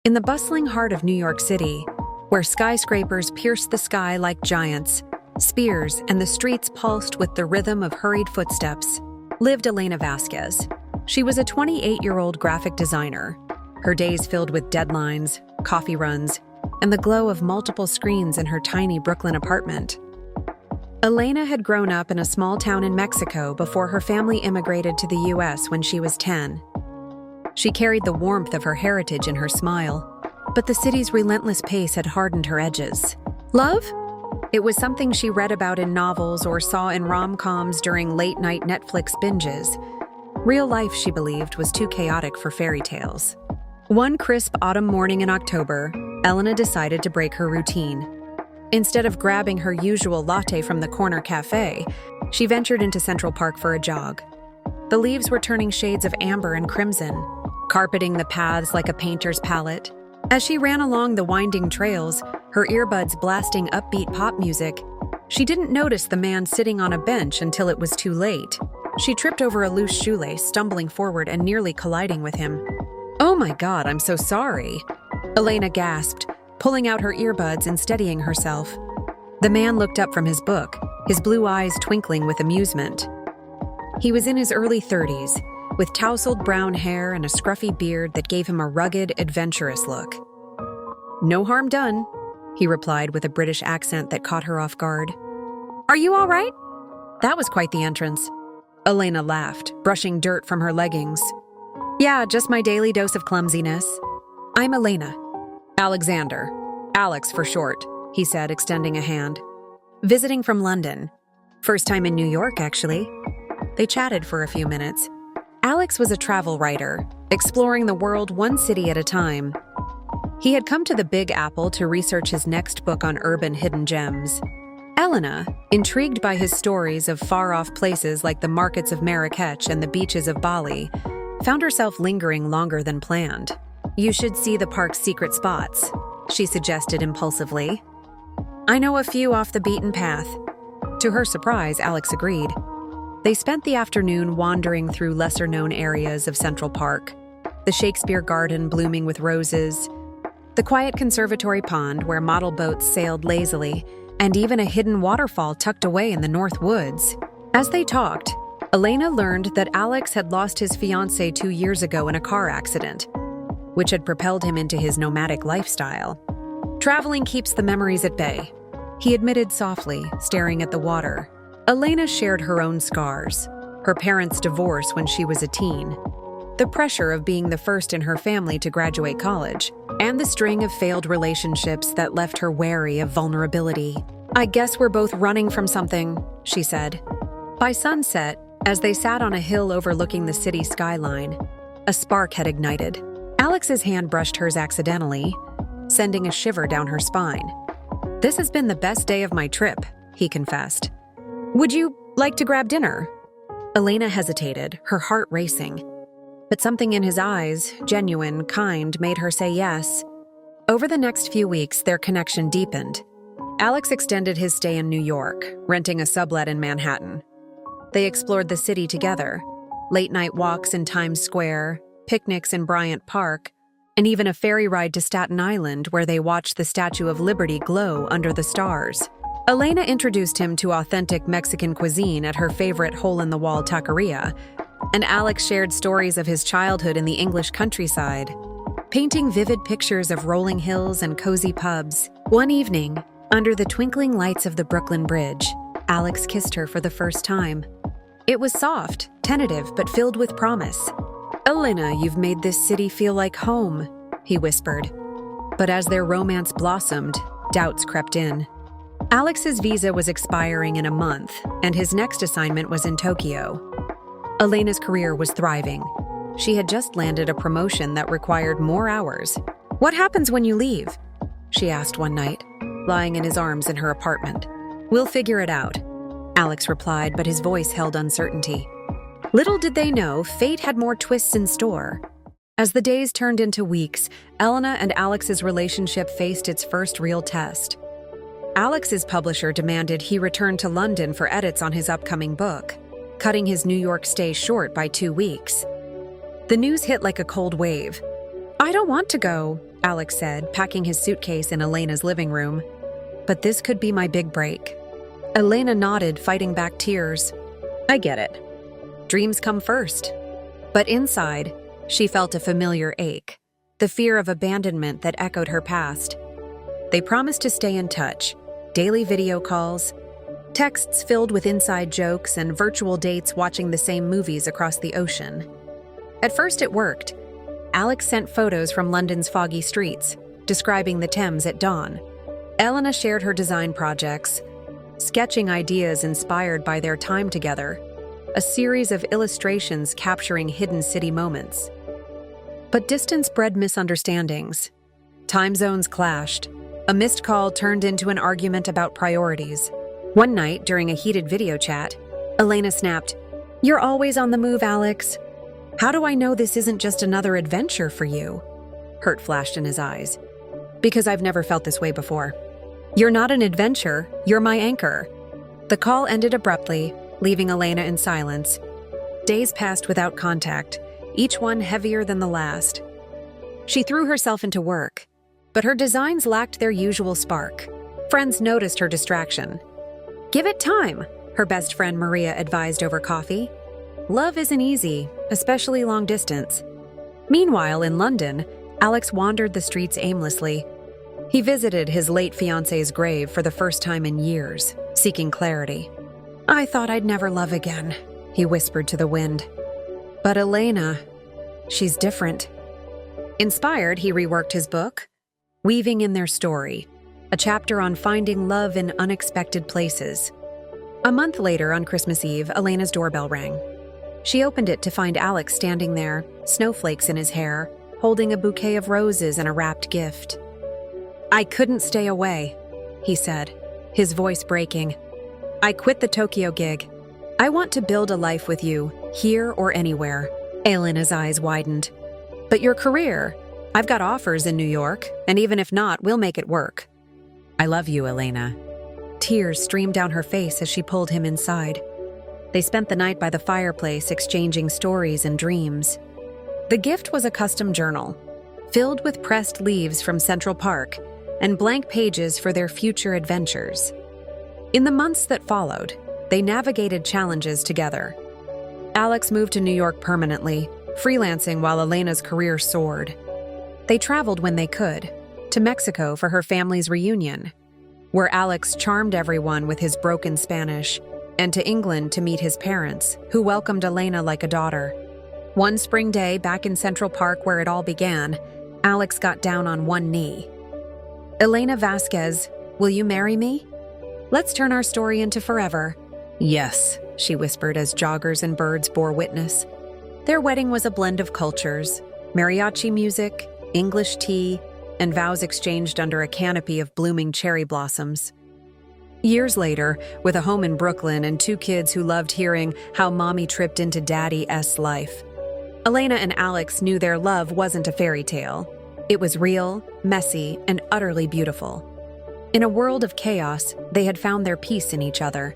In the bustling heart of New York City, where skyscrapers pierced the sky like giants, spears, and the streets pulsed with the rhythm of hurried footsteps, lived Elena Vasquez. She was a 28-year-old graphic designer, her days filled with deadlines, coffee runs, and the glow of multiple screens in her tiny Brooklyn apartment. Elena had grown up in a small town in Mexico before her family immigrated to the U.S. when she was 10. She carried the warmth of her heritage in her smile, but the city's relentless pace had hardened her edges. Love? It was something she read about in novels or saw in rom-coms during late-night Netflix binges. Real life, she believed, was too chaotic for fairy tales. One crisp autumn morning in October, Elena decided to break her routine. Instead of grabbing her usual latte from the corner cafe, she ventured into Central Park for a jog. The leaves were turning shades of amber and crimson, carpeting the paths like a painter's palette. As she ran along the winding trails, her earbuds blasting upbeat pop music, she didn't notice the man sitting on a bench until it was too late. She tripped over a loose shoelace, stumbling forward and nearly colliding with him. "Oh my God, I'm so sorry," Elena gasped, pulling out her earbuds and steadying herself. The man looked up from his book, his blue eyes twinkling with amusement. He was in his early 30s, with tousled brown hair and a scruffy beard that gave him a rugged, adventurous look. "No harm done," he replied with a British accent that caught her off guard. "Are you all right?" That was quite the entrance. Elena laughed, brushing dirt from her leggings. "Yeah, just my daily dose of clumsiness. I'm Elena. Alexander. Alex for short," he said, extending a hand. "Visiting from London. First time in New York, actually." They chatted for a few minutes. Alex was a travel writer, exploring the world one city at a time. He had come to the Big Apple to research his next book on urban hidden gems. Elena, intrigued by his stories of far-off places like the markets of Marrakech and the beaches of Bali, found herself lingering longer than planned. "You should see the park's secret spots," she suggested impulsively. "I know a few off the beaten path." To her surprise, Alex agreed. They spent the afternoon wandering through lesser-known areas of Central Park, the Shakespeare Garden blooming with roses, the quiet conservatory pond where model boats sailed lazily, and even a hidden waterfall tucked away in the North Woods. As they talked, Elena learned that Alex had lost his fiancée 2 years ago in a car accident, which had propelled him into his nomadic lifestyle. "Traveling keeps the memories at bay," he admitted softly, staring at the water. Elena shared her own scars, her parents' divorce when she was a teen, the pressure of being the first in her family to graduate college, and the string of failed relationships that left her wary of vulnerability. "I guess we're both running from something," she said. By sunset, as they sat on a hill overlooking the city skyline, a spark had ignited. Alex's hand brushed hers accidentally, sending a shiver down her spine. "This has been the best day of my trip," he confessed. "Would you like to grab dinner?" Elena hesitated, her heart racing. But something in his eyes, genuine, kind, made her say yes. Over the next few weeks, their connection deepened. Alex extended his stay in New York, renting a sublet in Manhattan. They explored the city together, late-night walks in Times Square, picnics in Bryant Park, and even a ferry ride to Staten Island where they watched the Statue of Liberty glow under the stars. Elena introduced him to authentic Mexican cuisine at her favorite hole-in-the-wall taqueria, and Alex shared stories of his childhood in the English countryside, painting vivid pictures of rolling hills and cozy pubs. One evening, under the twinkling lights of the Brooklyn Bridge, Alex kissed her for the first time. It was soft, tentative, but filled with promise. "Elena, you've made this city feel like home," he whispered. But as their romance blossomed, doubts crept in. Alex's visa was expiring in a month, and his next assignment was in Tokyo. Elena's career was thriving. She had just landed a promotion that required more hours. "What happens when you leave?" she asked one night, lying in his arms in her apartment. "We'll figure it out," Alex replied, but his voice held uncertainty. Little did they know, fate had more twists in store. As the days turned into weeks, Elena and Alex's relationship faced its first real test. Alex's publisher demanded he return to London for edits on his upcoming book, cutting his New York stay short by 2 weeks. The news hit like a cold wave. "I don't want to go," Alex said, packing his suitcase in Elena's living room. "But this could be my big break." Elena nodded, fighting back tears. "I get it. Dreams come first." But inside, she felt a familiar ache, the fear of abandonment that echoed her past. They promised to stay in touch, daily video calls, texts filled with inside jokes, and virtual dates watching the same movies across the ocean. At first it worked. Alex sent photos from London's foggy streets, describing the Thames at dawn. Elena shared her design projects, sketching ideas inspired by their time together, a series of illustrations capturing hidden city moments. But distance bred misunderstandings. Time zones clashed. A missed call turned into an argument about priorities. One night, during a heated video chat, Elena snapped, "You're always on the move, Alex. How do I know this isn't just another adventure for you?" Hurt flashed in his eyes. "Because I've never felt this way before. You're not an adventure, you're my anchor." The call ended abruptly, leaving Elena in silence. Days passed without contact, each one heavier than the last. She threw herself into work, but her designs lacked their usual spark. Friends noticed her distraction. "Give it time," her best friend Maria advised over coffee. "Love isn't easy, especially long distance." Meanwhile, in London, Alex wandered the streets aimlessly. He visited his late fiancée's grave for the first time in years, seeking clarity. "I thought I'd never love again," he whispered to the wind. "But Elena, she's different." Inspired, he reworked his book, weaving in their story, a chapter on finding love in unexpected places. A month later, on Christmas Eve, Elena's doorbell rang. She opened it to find Alex standing there, snowflakes in his hair, holding a bouquet of roses and a wrapped gift. "I couldn't stay away," he said, his voice breaking. "I quit the Tokyo gig. I want to build a life with you, here or anywhere." Elena's eyes widened. "But your career? I've got offers in New York, and even if not, we'll make it work." "I love you, Elena." Tears streamed down her face as she pulled him inside. They spent the night by the fireplace, exchanging stories and dreams. The gift was a custom journal, filled with pressed leaves from Central Park and blank pages for their future adventures. In the months that followed, they navigated challenges together. Alex moved to New York permanently, freelancing while Elena's career soared. They traveled when they could, to Mexico for her family's reunion, where Alex charmed everyone with his broken Spanish, and to England to meet his parents, who welcomed Elena like a daughter. One spring day, back in Central Park where it all began, Alex got down on one knee. "Elena Vasquez, will you marry me? Let's turn our story into forever." "Yes," she whispered as joggers and birds bore witness. Their wedding was a blend of cultures, mariachi music, English tea, and vows exchanged under a canopy of blooming cherry blossoms. Years later, with a home in Brooklyn and two kids who loved hearing how mommy tripped into daddy's life, Elena and Alex knew their love wasn't a fairy tale. It was real, messy, and utterly beautiful. In a world of chaos, they had found their peace in each other.